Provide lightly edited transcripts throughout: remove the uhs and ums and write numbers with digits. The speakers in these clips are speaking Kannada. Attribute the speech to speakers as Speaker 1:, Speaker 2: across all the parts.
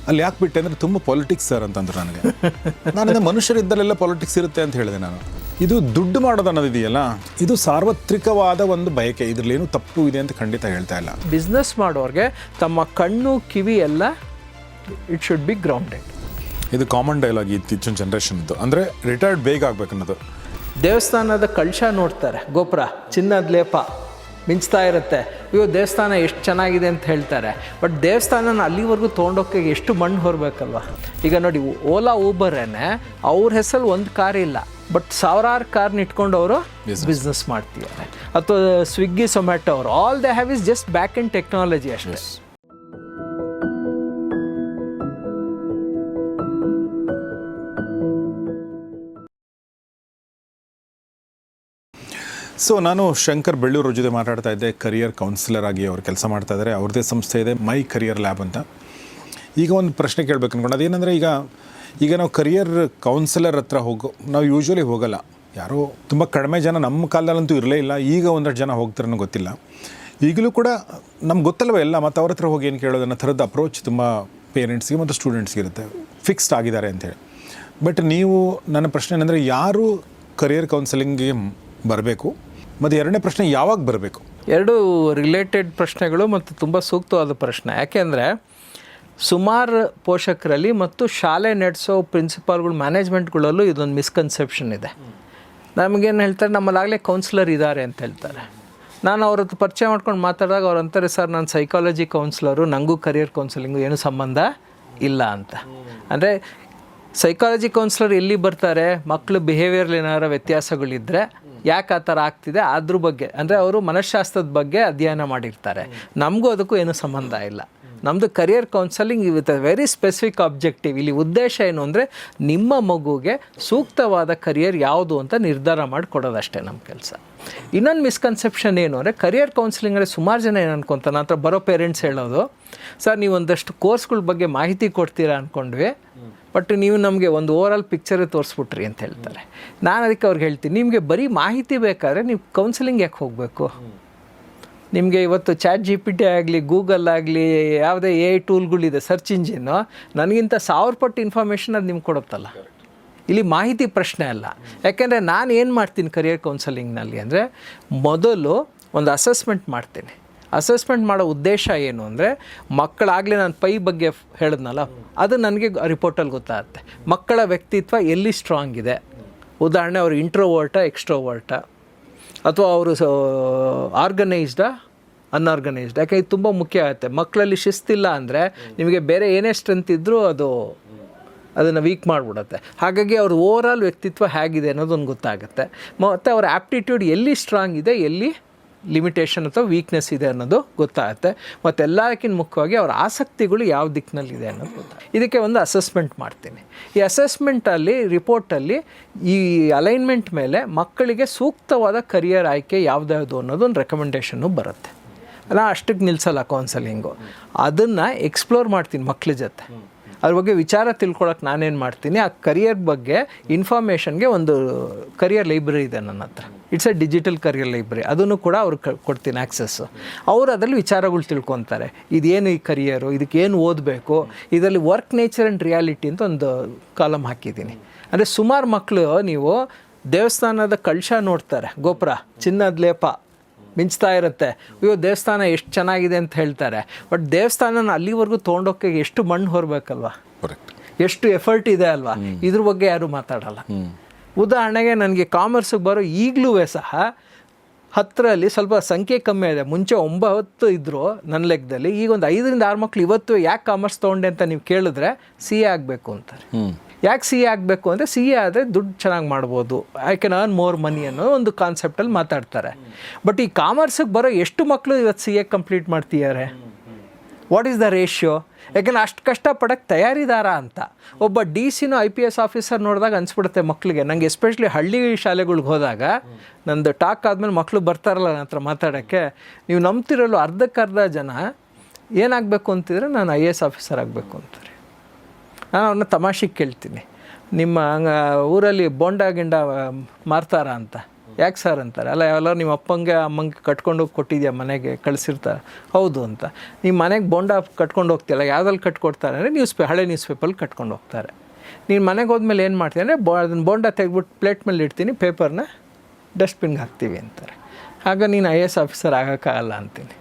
Speaker 1: ಅಲ್ಲಿ ಯಾಕೆ ಬಿಟ್ಟೆ ಅಂದರೆ ತುಂಬ ಪಾಲಿಟಿಕ್ಸ್ ಸರ್ ಅಂತಂದ್ರು ನನಗೆ. ನಾನು ಮನುಷ್ಯರಿದ್ದಲ್ಲೆಲ್ಲ ಪಾಲಿಟಿಕ್ಸ್ ಇರುತ್ತೆ ಅಂತ ಹೇಳಿದೆ ನಾನು. ಇದು ದುಡ್ಡು ಮಾಡೋದು ಅನ್ನೋದಿದೆಯಲ್ಲ, ಇದು ಸಾರ್ವತ್ರಿಕವಾದ ಒಂದು ಬಯಕೆ, ಇದರಲ್ಲೇನು ತಪ್ಪು ಇದೆ ಅಂತ ಖಂಡಿತ ಹೇಳ್ತಾ ಇಲ್ಲ.
Speaker 2: ಬಿಸ್ನೆಸ್ ಮಾಡೋರಿಗೆ ತಮ್ಮ ಕಣ್ಣು ಕಿವಿ ಎಲ್ಲ ಇಟ್ ಶುಡ್ ಬಿ ಗ್ರೌಂಡೆಡ್.
Speaker 1: ಇದು ಕಾಮನ್ ಡೈಲಾಗ್ ಇತ್ತೀಚಿನ ಜನ್ರೇಷನ್ದು, ಅಂದರೆ ರಿಟೈರ್ಡ್ ಬೇಗ ಆಗ್ಬೇಕನ್ನೋದು.
Speaker 2: ದೇವಸ್ಥಾನದ ಕಳಶ ನೋಡ್ತಾರೆ, ಗೋಪುರ ಚಿನ್ನದ ಲೇಪ ಮಿಂಚ್ತಾ ಇರುತ್ತೆ, ಅಯ್ಯೋ ದೇವಸ್ಥಾನ ಎಷ್ಟು ಚೆನ್ನಾಗಿದೆ ಅಂತ ಹೇಳ್ತಾರೆ. ಬಟ್ ದೇವಸ್ಥಾನನ ಅಲ್ಲಿವರೆಗೂ ತೊಗೊಂಡೋಕ್ಕೆ ಎಷ್ಟು ಮಣ್ಣು ಹೊರಬೇಕಲ್ವ. ಈಗ ನೋಡಿ, ಓಲಾ ಊಬರೇನೆ ಅವ್ರ ಹೆಸರು ಒಂದು ಕಾರ್ ಇಲ್ಲ, ಬಟ್ ಸಾವಿರಾರು ಕಾರ್ನ ಇಟ್ಕೊಂಡು ಅವರು ಬಿಸ್ನೆಸ್ ಮಾಡ್ತಿದ್ದಾರೆ. ಅಥವಾ ಸ್ವಿಗ್ಗಿ ಝೊಮ್ಯಾಟೊ ಅವರು, all they have is just back in technology ಅಷ್ಟೇ.
Speaker 1: ಸೊ ನಾನು ಶಂಕರ್ ಬೆಳ್ಳೂರು ಜೊತೆ ಮಾತಾಡ್ತಾ ಇದ್ದೆ. ಕರಿಯರ್ ಕೌನ್ಸಿಲರ್ ಆಗಿ ಅವರು ಕೆಲಸ ಮಾಡ್ತಾ ಇದ್ದಾರೆ. ಅವ್ರದ್ದೇ ಸಂಸ್ಥೆ ಇದೆ, ಮೈ ಕರಿಯರ್ ಲ್ಯಾಬ್ ಅಂತ. ಈಗ ಒಂದು ಪ್ರಶ್ನೆ ಕೇಳಬೇಕು ಅನ್ಕೊಂಡು, ಅದೇನೆಂದರೆ ಈಗ ನಾವು ಕರಿಯರ್ ಕೌನ್ಸಿಲರ್ ಹತ್ರ ನಾವು ಯೂಶ್ವಲಿ ಹೋಗಲ್ಲ. ಯಾರೋ ತುಂಬ ಕಡಿಮೆ ಜನ, ನಮ್ಮ ಕಾಲದಲ್ಲಂತೂ ಇರಲೇ ಇಲ್ಲ, ಈಗ ಒಂದಷ್ಟು ಜನ ಹೋಗ್ತಾರನ್ನೋ ಗೊತ್ತಿಲ್ಲ. ಈಗಲೂ ಕೂಡ ನಮ್ಗೆ ಗೊತ್ತಲ್ವ ಎಲ್ಲ, ಮತ್ತು ಅವ್ರ ಹತ್ರ ಹೋಗಿ ಏನು ಕೇಳೋದು ಅನ್ನೋ ಥರದ ಅಪ್ರೋಚ್ ತುಂಬ ಪೇರೆಂಟ್ಸ್ಗೆ ಮತ್ತು ಸ್ಟೂಡೆಂಟ್ಸ್ಗೆ ಇರುತ್ತೆ, ಫಿಕ್ಸ್ಡ್ ಆಗಿದ್ದಾರೆ ಅಂತೇಳಿ. ಬಟ್ ನೀವು, ನನ್ನ ಪ್ರಶ್ನೆ ಏನಂದರೆ, ಯಾರು ಕರಿಯರ್ ಕೌನ್ಸಿಲಿಂಗ್ಗೆ ಬರಬೇಕು, ಮತ್ತು ಎರಡನೇ ಪ್ರಶ್ನೆ ಯಾವಾಗ ಬರಬೇಕು?
Speaker 2: ಎರಡು ರಿಲೇಟೆಡ್ ಪ್ರಶ್ನೆಗಳು ಮತ್ತು ತುಂಬ ಸೂಕ್ತವಾದ ಪ್ರಶ್ನೆ. ಯಾಕೆಂದರೆ ಸುಮಾರು ಪೋಷಕರಲ್ಲಿ ಮತ್ತು ಶಾಲೆ ನಡೆಸೋ ಪ್ರಿನ್ಸಿಪಾಲ್ಗಳು, ಮ್ಯಾನೇಜ್ಮೆಂಟ್ಗಳಲ್ಲೂ ಇದೊಂದು ಮಿಸ್ಕನ್ಸೆಪ್ಷನ್ ಇದೆ. ನಮಗೇನು ಹೇಳ್ತಾರೆ, ನಮ್ಮಲ್ಲಾಗಲೇ ಕೌನ್ಸಿಲರ್ ಇದ್ದಾರೆ ಅಂತ ಹೇಳ್ತಾರೆ. ನಾನು ಅವ್ರ ಹತ್ರ ಪರಿಚಯ ಮಾಡ್ಕೊಂಡು ಮಾತಾಡಿದಾಗ ಅವ್ರು ಅಂತಾರೆ, ಸರ್ ನಾನು ಸೈಕಾಲಜಿ ಕೌನ್ಸಿಲರು, ನನಗೂ ಕರಿಯರ್ ಕೌನ್ಸಿಲಿಂಗು ಏನು ಸಂಬಂಧ ಇಲ್ಲ ಅಂತ. ಅಂದರೆ ಸೈಕಾಲಜಿ ಕೌನ್ಸಿಲರ್ ಎಲ್ಲಿ ಬರ್ತಾರೆ, ಮಕ್ಕಳು ಬಿಹೇವಿಯರ್ಲಿ ಏನಾರ ವ್ಯತ್ಯಾಸಗಳಿದ್ದರೆ ಯಾಕೆ ಆ ಥರ ಆಗ್ತಿದೆ ಅದ್ರ ಬಗ್ಗೆ, ಅಂದರೆ ಅವರು ಮನಃಶಾಸ್ತ್ರದ ಬಗ್ಗೆ ಅಧ್ಯಯನ ಮಾಡಿರ್ತಾರೆ. ನಮಗೂ ಅದಕ್ಕೂ ಏನೂ ಸಂಬಂಧ ಇಲ್ಲ. ನಮ್ಮದು career counselling with a very specific objective. ಇಲ್ಲಿ ಉದ್ದೇಶ ಏನು ಅಂದರೆ, ನಿಮ್ಮ ಮಗುಗೆ ಸೂಕ್ತವಾದ ಕರಿಯರ್ ಯಾವುದು ಅಂತ ನಿರ್ಧಾರ ಮಾಡಿ ಕೊಡೋದಷ್ಟೇ ನಮ್ಮ ಕೆಲಸ. ಇನ್ನೊಂದು ಮಿಸ್ಕನ್ಸೆಪ್ಷನ್ ಏನು ಅಂದರೆ, ಕರಿಯರ್ ಕೌನ್ಸಿಲಿಂಗಲ್ಲಿ ಸುಮಾರು ಜನ ಏನು ಅನ್ಕೊತಾರೆ, ನನ್ನ ಹತ್ರ ಬರೋ ಪೇರೆಂಟ್ಸ್ ಹೇಳೋದು, ಸರ್ ನೀವು ಒಂದಷ್ಟು ಕೋರ್ಸ್ಗಳ ಬಗ್ಗೆ ಮಾಹಿತಿ ಕೊಡ್ತೀರಾ ಅಂದ್ಕೊಂಡ್ವಿ, ಬಟ್ ನೀವು ನಮಗೆ ಒಂದು ಓವರಾಲ್ ಪಿಕ್ಚರೇ ತೋರಿಸ್ಬಿಟ್ರಿ ಅಂತ ಹೇಳ್ತಾರೆ. ನಾನು ಅದಕ್ಕೆ ಅವ್ರಿಗೆ ಹೇಳ್ತೀನಿ, ನಿಮಗೆ ಬರೀ ಮಾಹಿತಿ ಬೇಕಾದ್ರೆ ನೀವು ಕೌನ್ಸಿಲಿಂಗ್ ಯಾಕೆ ಹೋಗಬೇಕು? ನಿಮಗೆ ಇವತ್ತು ChatGPT ಆಗಲಿ, ಗೂಗಲ್ ಆಗಲಿ, ಯಾವುದೇ AI ಟೂಲ್ಗಳಿದೆ, ಸರ್ಚ್ ಇಂಜಿನ್ನು, ನನಗಿಂತ 1000 ಪಟ್ಟು ಇನ್ಫಾರ್ಮೇಷನ್ ಅದು ನಿಮ್ಗೆ ಕೊಡುತ್ತಲ್ಲ. ಇಲ್ಲಿ ಮಾಹಿತಿ ಪ್ರಶ್ನೆ ಅಲ್ಲ. ಯಾಕೆಂದರೆ ನಾನು ಏನು ಮಾಡ್ತೀನಿ ಕರಿಯರ್ ಕೌನ್ಸಲಿಂಗ್ನಲ್ಲಿ ಅಂದರೆ, ಮೊದಲು ಒಂದು ಅಸೆಸ್ಮೆಂಟ್ ಮಾಡ್ತೀನಿ. ಅಸೆಸ್ಮೆಂಟ್ ಮಾಡೋ ಉದ್ದೇಶ ಏನು ಅಂದರೆ, ಮಕ್ಕಳಾಗಲೇ ನಾನು ಪೈ ಬಗ್ಗೆ ಹೇಳಿದ್ನಲ್ಲ, ಅದು ನನಗೆ ರಿಪೋರ್ಟಲ್ಲಿ ಗೊತ್ತಾಗುತ್ತೆ. ಮಕ್ಕಳ ವ್ಯಕ್ತಿತ್ವ ಎಲ್ಲಿ ಸ್ಟ್ರಾಂಗ್ ಇದೆ, ಉದಾಹರಣೆ ಅವರು ಇಂಟ್ರೋವರ್ಟಾ ಎಕ್ಸ್ಟ್ರೋವರ್ಟಾ, ಅಥವಾ ಅವರು ಆರ್ಗನೈಸ್ಡಾ ಅನ್ಆರ್ಗನೈಸ್ಡ್. ಯಾಕೆ ಇದು ತುಂಬ ಮುಖ್ಯ ಆಗುತ್ತೆ. ಮಕ್ಕಳಲ್ಲಿ ಶಿಸ್ತಿಲ್ಲ ಅಂದರೆ ನಿಮಗೆ ಬೇರೆ ಏನೇ ಸ್ಟ್ರೆಂತ್ ಇದ್ದರೂ ಅದನ್ನು ವೀಕ್ ಮಾಡಿಬಿಡುತ್ತೆ. ಹಾಗಾಗಿ ಅವ್ರ ಓವರಾಲ್ ವ್ಯಕ್ತಿತ್ವ ಹೇಗಿದೆ ಅನ್ನೋದೊಂದು ಗೊತ್ತಾಗುತ್ತೆ. ಮತ್ತು ಅವರ ಆ್ಯಪ್ಟಿಟ್ಯೂಡ್ ಎಲ್ಲಿ ಸ್ಟ್ರಾಂಗ್ ಇದೆ, ಎಲ್ಲಿ ಲಿಮಿಟೇಷನ್ ಅಥವಾ ವೀಕ್ನೆಸ್ ಇದೆ ಅನ್ನೋದು ಗೊತ್ತಾಗುತ್ತೆ. ಮತ್ತು ಎಲ್ಲಕ್ಕಿಂತ ಮುಖ್ಯವಾಗಿ ಅವರ ಆಸಕ್ತಿಗಳು ಯಾವ ದಿಕ್ಕಿನಲ್ಲಿದೆ ಅನ್ನೋದು ಗೊತ್ತಾಗುತ್ತೆ. ಇದಕ್ಕೆ ಒಂದು ಅಸೆಸ್ಮೆಂಟ್ ಮಾಡ್ತೀನಿ. ಈ ಅಸೆಸ್ಮೆಂಟಲ್ಲಿ, ರಿಪೋರ್ಟಲ್ಲಿ ಈ ಅಲೈನ್ಮೆಂಟ್ ಮೇಲೆ ಮಕ್ಕಳಿಗೆ ಸೂಕ್ತವಾದ ಕರಿಯರ್ ಆಯ್ಕೆ ಯಾವುದ್ಯಾವುದು ಅನ್ನೋದೊಂದು ರೆಕಮೆಂಡೇಷನ್ನು ಬರುತ್ತೆ. ನಾನು ಅಷ್ಟಕ್ಕೆ ನಿಲ್ಲಿಸಲ್ಲ ಕೌನ್ಸಲಿಂಗು, ಅದನ್ನು ಎಕ್ಸ್ಪ್ಲೋರ್ ಮಾಡ್ತೀನಿ ಮಕ್ಕಳ ಜೊತೆ. ಅದ್ರ ಬಗ್ಗೆ ವಿಚಾರ ತಿಳ್ಕೊಳಕ್ಕೆ ನಾನೇನು ಮಾಡ್ತೀನಿ, ಆ ಕರಿಯರ್ ಬಗ್ಗೆ ಇನ್ಫಾರ್ಮೇಷನ್ಗೆ ಒಂದು ಕರಿಯರ್ ಲೈಬ್ರರಿ ಇದೆ ನನ್ನ ಹತ್ರ. It's A digital career library. ಅದನ್ನು ಕೂಡ ಅವ್ರಿಗೆ ಕೊಡ್ತೀನಿ ಆ್ಯಕ್ಸಸ್ಸು. ಅವರು ಅದರಲ್ಲಿ ವಿಚಾರಗಳು ತಿಳ್ಕೊತಾರೆ. ಇದೇನು ಈ ಕರಿಯರು, ಇದಕ್ಕೇನು ಓದಬೇಕು, ಇದರಲ್ಲಿ ವರ್ಕ್ ನೇಚರ್ ಆ್ಯಂಡ್ ರಿಯಾಲಿಟಿ ಅಂತ ಒಂದು ಕಾಲಮ್ ಹಾಕಿದ್ದೀನಿ. ಅಂದರೆ ಸುಮಾರು ಮಕ್ಕಳು, ನೀವು ದೇವಸ್ಥಾನದ ಕಳಶ ನೋಡ್ತಾರೆ, ಗೋಪುರ ಚಿನ್ನದ ಲೇಪ ಮಿಂಚ್ತಾ ಇರುತ್ತೆ, ಅಯ್ಯೋ ದೇವಸ್ಥಾನ ಎಷ್ಟು ಚೆನ್ನಾಗಿದೆ ಅಂತ ಹೇಳ್ತಾರೆ. ಬಟ್ ದೇವಸ್ಥಾನನ ಅಲ್ಲಿವರೆಗೂ ತೊಗೊಂಡೋಕ್ಕೆ ಎಷ್ಟು ಮಣ್ಣು ಹೊರಬೇಕಲ್ವ, ಎಷ್ಟು ಎಫರ್ಟ್ ಇದೆ ಅಲ್ವಾ, ಇದ್ರ ಬಗ್ಗೆ ಯಾರೂ ಮಾತಾಡಲ್ಲ. ಉದಾಹರಣೆಗೆ ನನಗೆ ಕಾಮರ್ಸಿಗೆ ಬರೋ ಈಗಲೂ ಸಹ 10ರಲ್ಲಿ ಸ್ವಲ್ಪ ಸಂಖ್ಯೆ ಕಮ್ಮಿ ಇದೆ. ಮುಂಚೆ 9 ಇದ್ದರು ನನ್ನ ಲೆಕ್ಕದಲ್ಲಿ. ಈಗ ಒಂದು 5ರಿಂದ 6 ಮಕ್ಕಳು ಇವತ್ತು ಯಾಕೆ ಕಾಮರ್ಸ್ ತೊಗೊಂಡೆ ಅಂತ ನೀವು ಕೇಳಿದ್ರೆ CA ಆಗಬೇಕು ಅಂತಾರೆ. ಯಾಕೆ CA ಆಗಬೇಕು ಅಂದರೆ, CA ಆದರೆ ದುಡ್ಡು ಚೆನ್ನಾಗಿ ಮಾಡ್ಬೋದು, I can earn more money ಅನ್ನೋ ಒಂದು ಕಾನ್ಸೆಪ್ಟಲ್ಲಿ ಮಾತಾಡ್ತಾರೆ. ಬಟ್ ಈ ಕಾಮರ್ಸಿಗೆ ಬರೋ ಎಷ್ಟು ಮಕ್ಕಳು ಇವತ್ತು CA ಕಂಪ್ಲೀಟ್ ಮಾಡ್ತಿದ್ದಾರೆ? What is the ratio? ಯಾಕೆಂದರೆ ಅಷ್ಟು ಕಷ್ಟಪಡೋಕ್ಕೆ ತಯಾರಿದಾರ ಅಂತ. ಒಬ್ಬ DCನೋ IPS ಆಫೀಸರ್ ನೋಡಿದಾಗ ಅನಿಸ್ಬಿಡುತ್ತೆ ಮಕ್ಕಳಿಗೆ. ನನಗೆ ಎಸ್ಪೆಷಲಿ ಹಳ್ಳಿ ಶಾಲೆಗಳ್ಗೆ ಹೋದಾಗ, ನಂದು ಟಾಕ್ ಆದಮೇಲೆ ಮಕ್ಕಳು ಬರ್ತಾರಲ್ಲ ನನ್ನ ಹತ್ರ ಮಾತಾಡೋಕ್ಕೆ, ನೀವು ನಂಬ್ತಿರಲ್ಲ, ಅರ್ಧಕ್ಕರ್ಧ ಜನ ಏನಾಗಬೇಕು ಅಂತಿದ್ರೆ ನಾನು IAS ಆಫೀಸರ್ ಆಗಬೇಕು ಅಂತಾರೆ. ನಾನು ಅವ್ರನ್ನ ತಮಾಷೆಗೆ ಕೇಳ್ತೀನಿ, ನಿಮ್ಮ ಊರಲ್ಲಿ ಬೋಂಡ ಗಿಂಡ ಮಾರ್ತಾರ ಅಂತ. ಯಾಕೆ ಸರ್ ಅಂತಾರೆ. ಅಲ್ಲ ಎಲ್ಲ ನಿಮ್ಮ ಅಪ್ಪಂಗೆ ಅಮ್ಮಂಗೆ ಕಟ್ಕೊಂಡೋಗಿ ಕೊಟ್ಟಿದ್ಯಾ ಮನೆಗೆ ಕಳಿಸಿರ್ತಾರೆ. ಹೌದು ಅಂತ. ನಿಮ್ಮ ಮನೆಗೆ ಬೋಂಡ ಕಟ್ಕೊಂಡು ಹೋಗ್ತಿಯಲ್ಲ ಯಾವುದ್ರಲ್ಲಿ ಕಟ್ಕೊಡ್ತಾರೆ ಅಂದರೆ ಹಳೆ ನ್ಯೂಸ್ ಪೇಪರಲ್ಲಿ ಕಟ್ಕೊಂಡು ಹೋಗ್ತಾರೆ. ನೀನು ಮನೆಗೆ ಹೋದ್ಮೇಲೆ ಏನು ಮಾಡ್ತೀನಿ ಅಂದರೆ ಅದನ್ನು ಬೋಂಡ ತೆಗೆದ್ಬಿಟ್ಟು ಪ್ಲೇಟ್ ಮೇಲೆ ಇಡ್ತೀನಿ, ಪೇಪರ್ನ ಡಸ್ಟ್ಬಿನ್ಗೆ ಹಾಕ್ತೀವಿ ಅಂತಾರೆ. ಆಗ ನೀನು IAS ಆಫೀಸರ್ ಆಗೋಕ್ಕಾಗಲ್ಲ ಅಂತೀನಿ.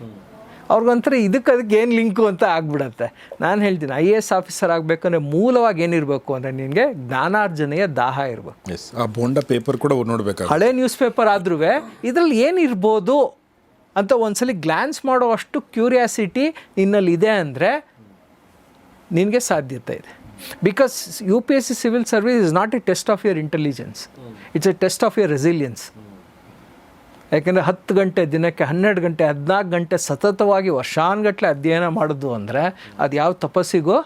Speaker 2: ಅವ್ರಿಗೊಂಥರ ಅದಕ್ಕೆ ಏನು ಲಿಂಕು ಅಂತ ಆಗ್ಬಿಡತ್ತೆ. ನಾನು ಹೇಳ್ತೀನಿ IAS ಆಫೀಸರ್ ಆಗಬೇಕಂದ್ರೆ ಮೂಲವಾಗಿ ಏನಿರಬೇಕು ಅಂದರೆ ನಿನಗೆ ಜ್ಞಾನಾರ್ಜನೆಯ ದಾಹ ಇರಬೇಕು.
Speaker 1: ಎಸ್, ಆ ಬೋಂಡ ಪೇಪರ್ ಕೂಡ ನೋಡಬೇಕು.
Speaker 2: ಹಳೆ ನ್ಯೂಸ್ ಪೇಪರ್ ಆದ್ರೂ ಇದರಲ್ಲಿ ಏನಿರ್ಬೋದು ಅಂತ ಒಂದ್ಸಲಿ ಗ್ಲ್ಯಾನ್ಸ್ ಮಾಡೋ ಅಷ್ಟು ಕ್ಯೂರಿಯಾಸಿಟಿ ನಿನ್ನಲ್ಲಿದೆ ಅಂದರೆ ನಿನಗೆ ಸಾಧ್ಯತೆ ಇದೆ. Because UPSC civil service is not A test of your intelligence, it's A test of your resilience. ಯಾಕೆಂದರೆ 10 ಗಂಟೆ ದಿನಕ್ಕೆ 12 ಗಂಟೆ 14 ಗಂಟೆ ಸತತವಾಗಿ ವರ್ಷಾನುಗಟ್ಟಲೆ ಅಧ್ಯಯನ ಮಾಡೋದು ಅಂದರೆ ಅದು ಯಾವ ತಪಸ್ಸಿಗೂ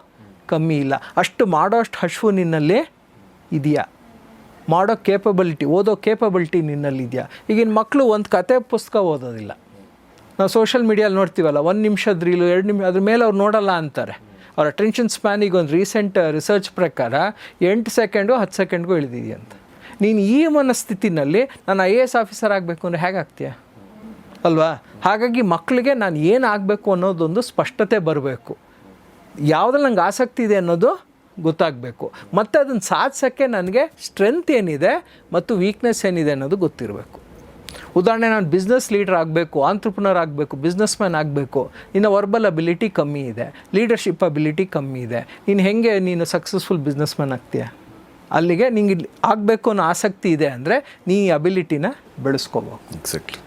Speaker 2: ಕಮ್ಮಿ ಇಲ್ಲ. ಅಷ್ಟು ಮಾಡೋಷ್ಟು ಹಶ್ವು ನಿನ್ನಲ್ಲಿ ಇದೆಯಾ, ಮಾಡೋ ಕೇಪಬಿಲಿಟಿ, ಓದೋ ಕೇಪಬಿಲಿಟಿ ನಿನ್ನಲ್ಲಿ ಇದೆಯಾ. ಈಗಿನ ಮಕ್ಕಳು ಒಂದು ಕತೆ ಪುಸ್ತಕ ಓದೋದಿಲ್ಲ. ನಾವು ಸೋಷಿಯಲ್ ಮೀಡಿಯಲ್ಲಿ ನೋಡ್ತೀವಲ್ಲ, 1 ನಿಮಿಷದ ರೀಲು 2 ನಿಮಿಷ ಅದ್ರ ಮೇಲೆ ಅವ್ರು ನೋಡಲ್ಲ ಅಂತಾರೆ. ಅವ್ರ ಅಟೆನ್ಷನ್ ಸ್ಪ್ಯಾನಿಗೆ ಒಂದು ರೀಸೆಂಟ್ ರಿಸರ್ಚ್ ಪ್ರಕಾರ 8 ಸೆಕೆಂಡು 10 ಸೆಕೆಂಡ್ಗೂ ಇಳಿದಿದೆಯಂತ. ನೀನು ಈ ಮನಸ್ಥಿತಿನಲ್ಲಿ ನಾನು IAS ಆಫೀಸರ್ ಆಗಬೇಕು ಅಂದರೆ ಹೇಗೆ ಆಗ್ತೀಯ ಅಲ್ವಾ? ಹಾಗಾಗಿ ಮಕ್ಕಳಿಗೆ ನಾನು ಏನು ಆಗಬೇಕು ಅನ್ನೋದೊಂದು ಸ್ಪಷ್ಟತೆ ಬರಬೇಕು. ಯಾವುದ್ರಲ್ಲಿ ನಂಗೆ ಆಸಕ್ತಿ ಇದೆ ಅನ್ನೋದು ಗೊತ್ತಾಗಬೇಕು. ಮತ್ತು ಅದನ್ನು ಸಾಧಿಸೋಕ್ಕೆ ನನಗೆ ಸ್ಟ್ರೆಂತ್ ಏನಿದೆ ಮತ್ತು ವೀಕ್ನೆಸ್ ಏನಿದೆ ಅನ್ನೋದು ಗೊತ್ತಿರಬೇಕು. ಉದಾಹರಣೆ, ನಾನು ಬಿಸ್ನೆಸ್ ಲೀಡರ್ ಆಗಬೇಕು, ಆಂಟ್ರಪ್ರನರ್ ಆಗಬೇಕು, ಬಿಸ್ನೆಸ್ ಮ್ಯಾನ್ ಆಗಬೇಕು, ನಿನ್ನ ವರ್ಬಲ್ ಅಬಿಲಿಟಿ ಕಮ್ಮಿ ಇದೆ, ಲೀಡರ್ಶಿಪ್ ಅಬಿಲಿಟಿ ಕಮ್ಮಿ ಇದೆ, ನೀನು ಸಕ್ಸಸ್ಫುಲ್ ಬಿಸ್ನೆಸ್ ಮ್ಯಾನ್ ಆಗ್ತೀಯ. ಅಲ್ಲಿಗೆ ನಿಂಗೆ ಆಗಬೇಕು ಅನ್ನೋ ಆಸಕ್ತಿ ಇದೆ ಅಂದರೆ ನೀ ಈ ಅಬಿಲಿಟಿನ ಬೆಳೆಸ್ಕೋಬೇಕು.
Speaker 1: ಎಕ್ಸಾಕ್ಟ್ಲಿ.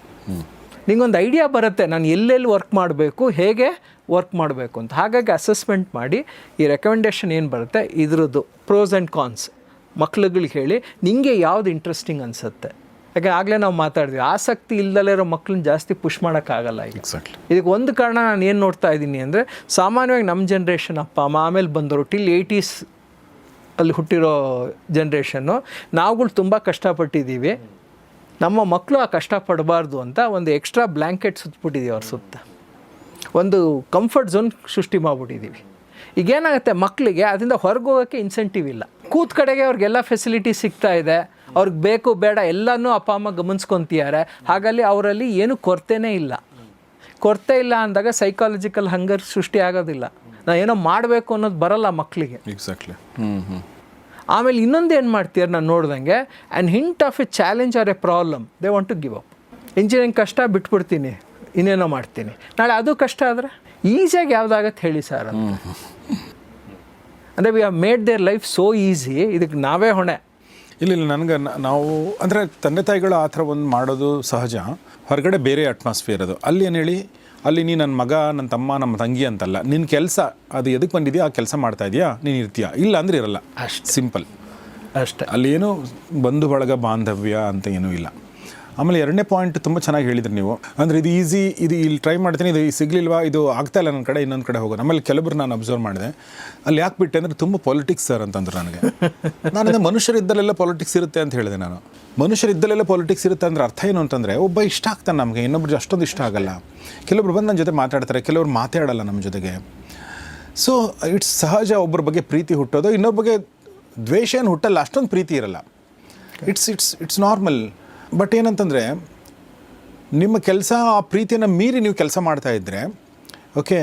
Speaker 2: ನಿಂಗೊಂದು ಐಡಿಯಾ ಬರುತ್ತೆ ನಾನು ಎಲ್ಲೆಲ್ಲಿ ವರ್ಕ್ ಮಾಡಬೇಕು, ಹೇಗೆ ವರ್ಕ್ ಮಾಡಬೇಕು ಅಂತ. ಹಾಗಾಗಿ ಅಸೆಸ್ಮೆಂಟ್ ಮಾಡಿ ಈ ರೆಕಮೆಂಡೇಷನ್ ಏನು ಬರುತ್ತೆ ಇದ್ರದ್ದು ಪ್ರೋಸ್ ಆ್ಯಂಡ್ ಕಾನ್ಸ್ ಮಕ್ಳುಗಳಿಗೆ ಹೇಳಿ ನಿಂಗೆ ಯಾವುದು ಇಂಟ್ರೆಸ್ಟಿಂಗ್ ಅನಿಸುತ್ತೆ. ಯಾಕೆ ಆಗಲೇ ನಾವು ಮಾತಾಡಿದ್ವಿ, ಆಸಕ್ತಿ ಇಲ್ಲದಲ್ಲೇ ಇರೋ ಮಕ್ಳನ್ನ ಜಾಸ್ತಿ ಪುಷ್ ಮಾಡೋಕ್ಕಾಗಲ್ಲ.
Speaker 1: ಎಕ್ಸಾಕ್ಟ್ಲಿ.
Speaker 2: ಇದಕ್ಕೆ ಒಂದು ಕಾರಣ ನಾನು ಏನು ನೋಡ್ತಾ ಇದ್ದೀನಿ ಅಂದರೆ, ಸಾಮಾನ್ಯವಾಗಿ ನಮ್ಮ ಜನ್ರೇಷನ್ ಅಪ್ಪ ಅಮ್ಮ ಆಮೇಲೆ ಬಂದವರು ಟಿಲ್ 80s ಅಲ್ಲಿ ಹುಟ್ಟಿರೋ ಜನ್ರೇಷನ್ನು ನಾವುಗಳು ತುಂಬ ಕಷ್ಟಪಟ್ಟಿದ್ದೀವಿ. ನಮ್ಮ ಮಕ್ಕಳು ಆ ಕಷ್ಟಪಡಬಾರ್ದು ಅಂತ ಒಂದು ಎಕ್ಸ್ಟ್ರಾ ಬ್ಲ್ಯಾಂಕೆಟ್ ಸುತ್ತಬಿಟ್ಟಿದ್ದೀವಿ ಅವ್ರ ಸುತ್ತ, ಒಂದು ಕಂಫರ್ಟ್ ಝೋನ್ ಸೃಷ್ಟಿ ಮಾಡಿಬಿಟ್ಟಿದ್ದೀವಿ. ಈಗೇನಾಗುತ್ತೆ, ಮಕ್ಕಳಿಗೆ ಅದರಿಂದ ಹೊರಗೆ ಹೋಗೋಕ್ಕೆ ಇನ್ಸೆಂಟಿವ್ ಇಲ್ಲ. ಕೂತ್ ಕಡೆಗೆ ಅವ್ರಿಗೆಲ್ಲ ಫೆಸಿಲಿಟಿ ಸಿಗ್ತಾ ಇದೆ, ಅವ್ರಿಗೆ ಬೇಕು ಬೇಡ ಎಲ್ಲನೂ ಅಪ್ಪ ಅಮ್ಮ ಗಮನಿಸ್ಕೊತಿದ್ದಾರೆ. ಹಾಗಾಗಿ ಅವರಲ್ಲಿ ಏನು ಕೊರತೆನೇ ಇಲ್ಲ. ಕೊರತೆ ಇಲ್ಲ ಅಂದಾಗ ಸೈಕಾಲಜಿಕಲ್ ಹಂಗರ್ ಸೃಷ್ಟಿ ಆಗೋದಿಲ್ಲ. ನಾವು ಏನೋ ಮಾಡಬೇಕು ಅನ್ನೋದು ಬರಲ್ಲ ಮಕ್ಕಳಿಗೆ.
Speaker 1: ಎಕ್ಸಾಕ್ಟ್ಲಿ.
Speaker 2: ಆಮೇಲೆ ಇನ್ನೊಂದು ಏನು ಮಾಡ್ತೀರ ನಾನು ನೋಡ್ದಂಗೆ, and hint of a challenge or a problem they want to give up. Engineering ಕಷ್ಟ ಬಿಟ್ಬಿಡ್ತೀನಿ, ಇನ್ನೇನೋ ಮಾಡ್ತೀನಿ. ನಾಳೆ ಅದು ಕಷ್ಟ ಆದರೆ ಈಸಿಯಾಗಿ ಯಾವುದಾಗತ್ತೆ ಹೇಳಿ ಸರ್ ಅಂತ. ಅಂದರೆ we have made their life so easy. ಇದಕ್ಕೆ ನಾವೇ ಹೊಣೆ.
Speaker 1: ಇಲ್ಲ ನನಗೆ ನಾವು ಅಂದರೆ ತಂದೆ ತಾಯಿಗಳು ಆ ಥರ ಒಂದು ಮಾಡೋದು ಸಹಜ. ಹೊರಗಡೆ ಬೇರೆ ಅಟ್ಮಾಸ್ಫಿಯರ್ ಅದು. ಅಲ್ಲಿ ಏನು ಹೇಳಿ, ಅಲ್ಲಿ ನೀ ನನ್ನ ಮಗ ನನ್ನ ತಮ್ಮ ನಮ್ಮ ತಂಗಿ ಅಂತಲ್ಲ, ನಿನ್ನ ಕೆಲಸ ಅದು ಎದಕ್ಕೆ ಬಂದಿದೆಯಾ ಆ ಕೆಲಸ ಮಾಡ್ತಾ ಇದೆಯಾ, ನೀನು ಇರ್ತೀಯಾ, ಇಲ್ಲ ಅಂದರೆ ಇರಲ್ಲ.
Speaker 2: ಅಷ್ಟು
Speaker 1: ಸಿಂಪಲ್
Speaker 2: ಅಷ್ಟೇ.
Speaker 1: ಅಲ್ಲಿ ಏನು ಬಂಧು ಬಳಗ ಬಾಂಧವ್ಯ ಅಂತ ಏನೂ ಇಲ್ಲ. ಆಮೇಲೆ 2ನೇ ಪಾಯಿಂಟ್ ತುಂಬ ಚೆನ್ನಾಗಿ ಹೇಳಿದ್ರಿ ನೀವು. ಅಂದರೆ ಇದು ಈಸಿ, ಇದು ಇಲ್ಲಿ ಟ್ರೈ ಮಾಡ್ತೀನಿ, ಇದು ಸಿಗಲಿಲ್ವಾ, ಇದು ಆಗ್ತಾ ಇಲ್ಲ ನನ್ನ ಕಡೆ, ಇನ್ನೊಂದು ಕಡೆ ಹೋಗೋದು. ಆಮೇಲೆ ಕೆಲವರು ನಾನು ಅಬ್ಸರ್ವ್ ಮಾಡಿದೆ, ಅಲ್ಲಿ ಯಾಕೆ ಬಿಟ್ಟೆ ಅಂದರೆ ತುಂಬ ಪೊಲಿಟಿಕ್ಸ್ ಸರ್ ಅಂತಂದ್ರು ನನಗೆ. ನಾನು ಮನುಷ್ಯರಿದ್ದಲ್ಲೆಲ್ಲ ಪೊಲಿಟಿಕ್ಸ್ ಇರುತ್ತೆ ಅಂತ ಹೇಳಿದೆ. ನಾನು ಮನುಷ್ಯರಿದ್ದಲ್ಲೆಲ್ಲ ಪೊಲಿಟಿಕ್ಸ್ ಇರುತ್ತೆ ಅಂದರೆ ಅರ್ಥ ಏನು ಅಂತಂದರೆ, ಒಬ್ಬ ಇಷ್ಟ ಆಗ್ತಾನೆ ನಮಗೆ, ಇನ್ನೊಬ್ರು ಅಷ್ಟೊಂದು ಇಷ್ಟ ಆಗಲ್ಲ. ಕೆಲವರು ಬಂದು ನನ್ನ ಜೊತೆ ಮಾತಾಡ್ತಾರೆ, ಕೆಲವರು ಮಾತಾಡಲ್ಲ ನಮ್ಮ ಜೊತೆಗೆ. ಸೊ ಇಟ್ಸ್ ಸಹಜ ಒಬ್ಬರ ಬಗ್ಗೆ ಪ್ರೀತಿ ಹುಟ್ಟೋದು, ಇನ್ನೊಬ್ಬ ಬಗ್ಗೆ ದ್ವೇಷ ಏನು ಹುಟ್ಟಲ್ಲ, ಅಷ್ಟೊಂದು ಪ್ರೀತಿ ಇರಲ್ಲ. It's normal. ಬಟ್ ಏನಂತಂದರೆ, ನಿಮ್ಮ ಕೆಲಸ ಆ ಪ್ರೀತಿಯನ್ನು ಮೀರಿ ನೀವು ಕೆಲಸ ಮಾಡ್ತಾಯಿದ್ರೆ, ಓಕೆ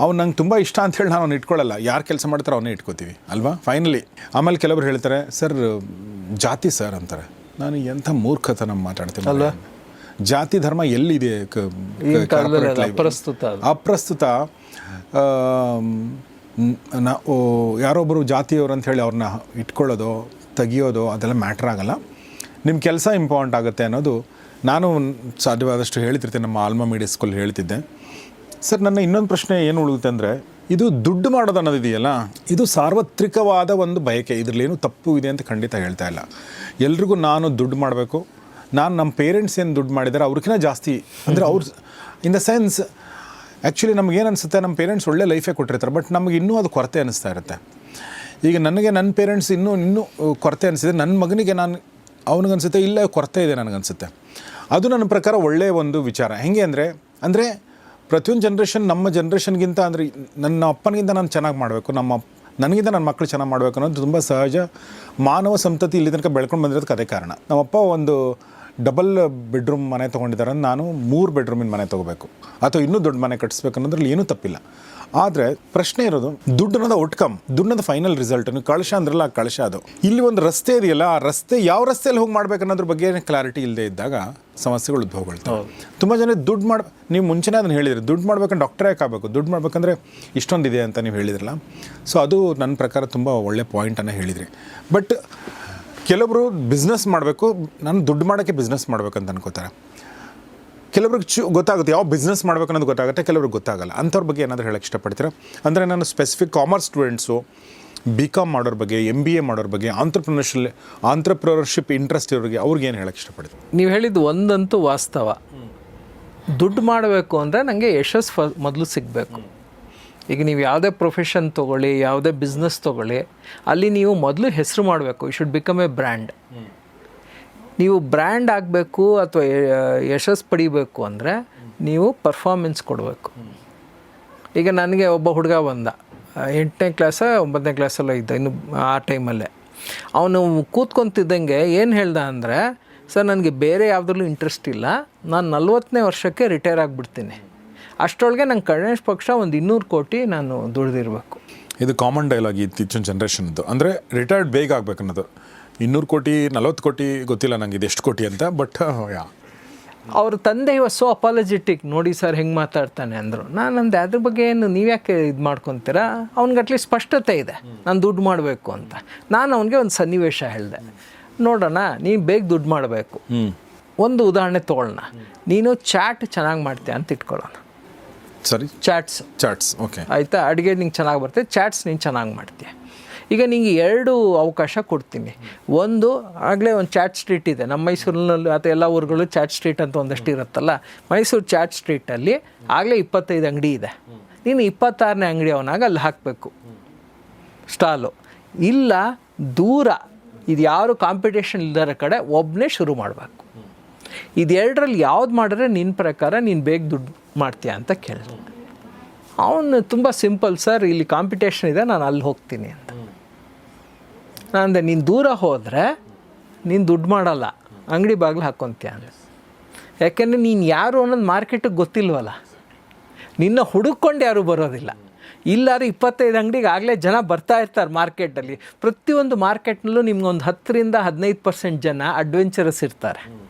Speaker 1: ಅವ್ನು ನಂಗೆ ತುಂಬ ಇಷ್ಟ ಅಂಥೇಳಿ ನಾನು ಅವ್ನು ಇಟ್ಕೊಳ್ಳಲ್ಲ. ಯಾರು ಕೆಲಸ ಮಾಡ್ತಾರೋ ಅವನ್ನೇ ಇಟ್ಕೋತೀವಿ ಅಲ್ವಾ ಫೈನಲಿ. ಆಮೇಲೆ ಕೆಲವರು ಹೇಳ್ತಾರೆ, ಸರ್ ಜಾತಿ ಸರ್ ಅಂತಾರೆ. ನಾನು ಎಂಥ ಮೂರ್ಖತನ ಮಾತಾಡ್ತೀನಿ ಅಲ್ವಾ. ಜಾತಿ ಧರ್ಮ ಎಲ್ಲಿದೆ? ಅಪ್ರಸ್ತುತ. ಯಾರೊಬ್ಬರು ಜಾತಿಯವರು ಅಂಥೇಳಿ ಅವ್ರನ್ನ ಇಟ್ಕೊಳ್ಳೋದು ತೆಗಿಯೋದು ಅದೆಲ್ಲ ಮ್ಯಾಟ್ರ್ ಆಗಲ್ಲ. ನಿಮ್ಮ ಕೆಲಸ ಇಂಪಾರ್ಟೆಂಟ್ ಆಗುತ್ತೆ ಅನ್ನೋದು ನಾನು ಸಾಧ್ಯವಾದಷ್ಟು ಹೇಳ್ತಿರ್ತೀನಿ. ನಮ್ಮ ಆಲ್ಮಾ ಮೀಡಿಯಾ ಸ್ಕೂಲ್ ಹೇಳ್ತಿದ್ದೆ. ಸರ್ ನನ್ನ ಇನ್ನೊಂದು ಪ್ರಶ್ನೆ ಏನು ಉಳಿಯುತ್ತೆ ಅಂದರೆ, ಇದು ದುಡ್ಡು ಮಾಡೋದು ಅನ್ನೋದಿದೆಯಲ್ಲ, ಇದು ಸಾರ್ವತ್ರಿಕವಾದ ಒಂದು ಬಯಕೆ. ಇದರಲ್ಲೇನು ತಪ್ಪು ಇದೆ ಅಂತ ಖಂಡಿತ ಹೇಳ್ತಾ ಇಲ್ಲ. ಎಲ್ರಿಗೂ ನಾನು ದುಡ್ಡು ಮಾಡಬೇಕು, ನಾನು ನಮ್ಮ ಪೇರೆಂಟ್ಸ್ ಏನು ದುಡ್ಡು ಮಾಡಿದ್ದಾರೆ ಅವ್ರಿಗಿಂತ ಜಾಸ್ತಿ ಅಂದರೆ ಅವ್ರು ಇನ್ ದ ಸೆನ್ಸ್ ಆ್ಯಕ್ಚುಲಿ ನಮಗೇನು ಅನಿಸುತ್ತೆ, ನಮ್ಮ ಪೇರೆಂಟ್ಸ್ ಒಳ್ಳೆ ಲೈಫೇ ಕೊಟ್ಟಿರ್ತಾರೆ, ಬಟ್ ನಮಗೆ ಇನ್ನೂ ಅದು ಕೊರತೆ ಅನ್ನಿಸ್ತಾ ಇರುತ್ತೆ. ಈಗ ನನಗೆ ನನ್ನ ಪೇರೆಂಟ್ಸ್ ಇನ್ನೂ ಕೊರತೆ ಅನಿಸಿದೆ, ನನ್ನ ಮಗನಿಗೆ ಅವನಿಗನ್ಸುತ್ತೆ ಇಲ್ಲ ಕೊರತೆ ಇದೆ ನನಗನ್ಸುತ್ತೆ. ಅದು ನನ್ನ ಪ್ರಕಾರ ಒಳ್ಳೆಯ ಒಂದು ವಿಚಾರ. ಹೇಗೆ ಅಂದರೆ ಪ್ರತಿಯೊಂದು ಜನ್ರೇಷನ್ ನಮ್ಮ ಜನ್ರೇಷನ್ಗಿಂತ ಅಂದರೆ ನನ್ನ ಅಪ್ಪನಿಗಿಂತ ನಾನು ಚೆನ್ನಾಗಿ ಮಾಡಬೇಕು, ನನಗಿಂತ ನನ್ನ ಮಕ್ಕಳು ಚೆನ್ನಾಗಿ ಮಾಡಬೇಕು ಅನ್ನೋದು ತುಂಬ ಸಹಜ. ಮಾನವ ಸಂತತಿ ಇಲ್ಲಿ ತನಕ ಬೆಳ್ಕೊಂಡು ಬಂದಿರೋದಕ್ಕೆ ಅದೇ ಕಾರಣ. ನಮ್ಮಪ್ಪ ಒಂದು ಡಬಲ್ ಬೆಡ್ರೂಮ್ ಮನೆ ತೊಗೊಂಡಿದ್ದಾರೆ, ನಾನು 3 ಬೆಡ್ರೂಮಿನ ಮನೆ ತೊಗೋಬೇಕು ಅಥವಾ ಇನ್ನೂ ದೊಡ್ಡ ಮನೆ ಕಟ್ಟಿಸ್ಬೇಕು ಅನ್ನೋದ್ರಲ್ಲಿ ಏನೂ ತಪ್ಪಿಲ್ಲ. ಆದರೆ ಪ್ರಶ್ನೆ ಇರೋದು ದುಡ್ಡು ಅನ್ನೋದು ಔಟ್ಕಮ್, ದುಡ್ಡು ಅನ್ನೋದು ಫೈನಲ್ ರಿಸಲ್ಟ್. ನೀವು ಕಳಶ ಅಂದ್ರಲ್ಲ, ಆ ಕಳಶ ಅದು. ಇಲ್ಲಿ ಒಂದು ರಸ್ತೆ ಇದೆಯಲ್ಲ, ಆ ರಸ್ತೆ ಯಾವ ರಸ್ತೆಯಲ್ಲಿ ಹೋಗಿ ಮಾಡ್ಬೇಕು ಅನ್ನೋದ್ರ ಬಗ್ಗೆ ಕ್ಲಾರಿಟಿ ಇಲ್ಲದೆ ಇದ್ದಾಗ ಸಮಸ್ಯೆಗಳು ಉದ್ಭವಗೊಳ್ತವೆ. ತುಂಬ ಜನ ದುಡ್ಡು ನೀವು ಮುಂಚೆನೇ ಅದನ್ನು ಹೇಳಿದ್ರಿ, ದುಡ್ಡು ಮಾಡ್ಬೇಕಂದ್ರೆ ಡಾಕ್ಟರೇ ಆಗಬೇಕು, ದುಡ್ಡು ಮಾಡ್ಬೇಕಂದ್ರೆ ಇಷ್ಟೊಂದಿದೆ ಅಂತ ನೀವು ಹೇಳಿದ್ರಲ್ಲ. ಸೊ ಅದು ನನ್ನ ಪ್ರಕಾರ ತುಂಬ ಒಳ್ಳೆ ಪಾಯಿಂಟನ್ನು ಹೇಳಿದ್ರಿ. ಬಟ್ ಕೆಲವರು ಬಿಸ್ನೆಸ್ ಮಾಡಬೇಕು, ನಾನು ದುಡ್ಡು ಮಾಡೋಕ್ಕೆ ಬಿಸ್ನೆಸ್ ಮಾಡ್ಬೇಕಂತ ಅನ್ಕೋತಾರೆ. ಕೆಲವ್ರಿಗೆ ಗೊತ್ತಾಗುತ್ತೆ ಯಾವ ಬಿಸ್ನೆಸ್ ಮಾಡ್ಬೇಕು ಅನ್ನೋದು ಗೊತ್ತಾಗುತ್ತೆ, ಕೆಲವ್ರಿಗೆ ಗೊತ್ತಾಗಲ್ಲ. ಅಂಥವ್ರ ಬಗ್ಗೆ ಏನಾದರೂ ಹೇಳಕ್ಕೆ ಇಷ್ಟಪಡ್ತೀರಾ? ಅಂದರೆ ನಾನು ಸ್ಪೆಸಿಫಿಕ್ ಕಾಮರ್ಸ್ ಸ್ಟೂಡೆಂಟ್ಸು, BCom ಮಾಡೋರ ಬಗ್ಗೆ, MBA ಮಾಡೋರ ಬಗ್ಗೆ, ಆಂಟ್ರಪ್ರನರ್ಶಿಪ್ ಇಂಟ್ರೆಸ್ಟ್ ಇರೋರಿಗೆ ಅವ್ರಿಗೆ ಏನು ಹೇಳಕ್ಕೆ ಇಷ್ಟಪಡ್ತೀವಿ?
Speaker 2: ನೀವು ಹೇಳಿದ್ದು ಒಂದಂತೂ ವಾಸ್ತವ. ದುಡ್ಡು ಮಾಡಬೇಕು ಅಂದರೆ ನನಗೆ ಯಶಸ್ಸು ಮೊದಲು ಸಿಗಬೇಕು. ಈಗ ನೀವು ಯಾವುದೇ ಪ್ರೊಫೆಷನ್ ತೊಗೊಳ್ಳಿ, ಯಾವುದೇ ಬಿಸ್ನೆಸ್ ತೊಗೊಳ್ಳಿ, ಅಲ್ಲಿ ನೀವು ಮೊದಲು ಹೆಸರು ಮಾಡಬೇಕು. You should become a brand. ನೀವು ಬ್ರ್ಯಾಂಡ್ ಆಗಬೇಕು ಅಥವಾ ಯಶಸ್ಸು ಪಡಿಬೇಕು ಅಂದರೆ ನೀವು ಪರ್ಫಾರ್ಮೆನ್ಸ್ ಕೊಡಬೇಕು. ಈಗ ನನಗೆ ಒಬ್ಬ ಹುಡುಗ ಬಂದ, 8ನೇ ಕ್ಲಾಸ 9ನೇ ಕ್ಲಾಸಲ್ಲ ಇದ್ದ, ಇನ್ನು ಆ ಟೈಮಲ್ಲೇ. ಅವನು ಕೂತ್ಕೊತಿದ್ದಂಗೆ ಏನು ಹೇಳ್ದ ಅಂದರೆ, ಸರ್ ನನಗೆ ಬೇರೆ ಯಾವುದ್ರಲ್ಲೂ ಇಂಟ್ರೆಸ್ಟ್ ಇಲ್ಲ, ನಾನು 40ನೇ ವರ್ಷಕ್ಕೆ ರಿಟೈರ್ ಆಗಿಬಿಡ್ತೀನಿ, ಅಷ್ಟರೊಳಗೆ ನಂಗೆ ಕನಿಷ್ಠ ಪಕ್ಷ ಒಂದು 200 ಕೋಟಿ ನಾನು ದುಡ್ದಿರಬೇಕು.
Speaker 1: ಇದು ಕಾಮನ್ ಡೈಲಾಗ್ ಇತ್ತೀಚಿನ ಜನ್ರೇಷನ್ದು. ಅಂದರೆ ರಿಟೈರ್ಡ್ ಬೇಗ ಆಗಬೇಕು ಅನ್ನೋದು. 200 ಕೋಟಿ 40 ಕೋಟಿ ಗೊತ್ತಿಲ್ಲ ನನಗೆ ಇದು ಎಷ್ಟು ಕೋಟಿ ಅಂತ. ಬಟ್
Speaker 2: ಅವ್ರ ತಂದೆ ಸೋ ಅಪಾಲಜೆಟಿಕ್, ನೋಡಿ ಸರ್ ಹೆಂಗೆ ಮಾತಾಡ್ತಾನೆ ಅಂದರು. ನಾನಂದೆ ಅದ್ರ ಬಗ್ಗೆ ಏನು ನೀವು ಯಾಕೆ ಇದು ಮಾಡ್ಕೊತೀರಾ? ಅವ್ನಿಗೆ ಅಟ್ಲೀಸ್ಟ್ ಸ್ಪಷ್ಟತೆ ಇದೆ, ನಾನು ದುಡ್ಡು ಮಾಡಬೇಕು ಅಂತ. ನಾನು ಅವನಿಗೆ ಒಂದು ಸನ್ನಿವೇಶ ಹೇಳಿದೆ, ನೋಡೋಣ ನೀನು ಬೇಗ ದುಡ್ಡು ಮಾಡಬೇಕು, ಒಂದು ಉದಾಹರಣೆ ತೊಗೊಳ್ಳೋಣ. ನೀನು ಚಾಟ್ ಚೆನ್ನಾಗಿ ಮಾಡ್ತೀಯ ಅಂತ ಇಟ್ಕೊಳ್ಳೋಣ.
Speaker 1: ಸರಿ, ಚಾಟ್ಸ್ ಓಕೆ
Speaker 2: ಆಯಿತಾ? ಅಡುಗೆ ನಿಂಗೆ ಚೆನ್ನಾಗಿ ಬರ್ತದೆ, ಚಾಟ್ಸ್ ನೀನು ಚೆನ್ನಾಗಿ ಮಾಡ್ತೀಯ. ಈಗ ನಿಂಗೆ 2 ಅವಕಾಶ ಕೊಡ್ತೀನಿ. ಒಂದು, ಆಗಲೇ ಒಂದು ಚಾಟ್ ಸ್ಟ್ರೀಟ್ ಇದೆ ನಮ್ಮ ಮೈಸೂರಿನಲ್ಲಿ, ಅಥವಾ ಎಲ್ಲ ಊರುಗಳು ಚಾಟ್ ಸ್ಟ್ರೀಟ್ ಅಂತ ಒಂದಷ್ಟು ಇರುತ್ತಲ್ಲ. ಮೈಸೂರು ಚಾಟ್ ಸ್ಟ್ರೀಟಲ್ಲಿ ಆಗಲೇ 25 ಅಂಗಡಿ ಇದೆ. ನೀನು 26ನೇ ಅಂಗಡಿ ಅವನಾಗ ಅಲ್ಲಿ ಹಾಕಬೇಕು ಸ್ಟಾಲು. ಇಲ್ಲ ದೂರ, ಇದು ಯಾರು ಕಾಂಪಿಟೇಷನ್ ಇಲ್ಲದರ ಕಡೆ ಒಬ್ಬನೇ ಶುರು ಮಾಡಬೇಕು. ಇದೆರಡರಲ್ಲಿ ಯಾವ್ದು ಮಾಡಿದ್ರೆ ನಿನ್ನ ಪ್ರಕಾರ ನೀನು ಬೇಗ ದುಡ್ಡು ಮಾಡ್ತೀಯ ಅಂತ ಕೇಳಿದೆ. ಅವನು ತುಂಬ ಸಿಂಪಲ್, ಸರ್ ಇಲ್ಲಿ ಕಾಂಪಿಟೇಷನ್ ಇದೆ, ನಾನು ಅಲ್ಲಿ ಹೋಗ್ತೀನಿ ಅಂತ. ನಾನಂದೆ, ನೀನು ದೂರ ಹೋದರೆ ನೀನು ದುಡ್ಡು ಮಾಡಲ್ಲ, ಅಂಗಡಿ ಬಾಗಿಲು ಹಾಕ್ಕೊತೀಯ ಅಂತ. ಯಾಕೆಂದರೆ ನೀನು ಯಾರು ಅನ್ನೋದು ಮಾರ್ಕೆಟಿಗೆ ಗೊತ್ತಿಲ್ವಲ್ಲ, ನಿನ್ನ ಹುಡುಕೊಂಡು ಯಾರೂ ಬರೋದಿಲ್ಲ. ಇಲ್ಲಾರು 25 ಅಂಗಡಿಗೆ ಆಗಲೇ ಜನ ಬರ್ತಾ ಇರ್ತಾರೆ ಮಾರ್ಕೆಟಲ್ಲಿ. ಪ್ರತಿಯೊಂದು ಮಾರ್ಕೆಟ್ನಲ್ಲೂ ನಿಮ್ಗೊಂದು 10-15% ಜನ ಅಡ್ವೆಂಚರಸ್ ಇರ್ತಾರೆ.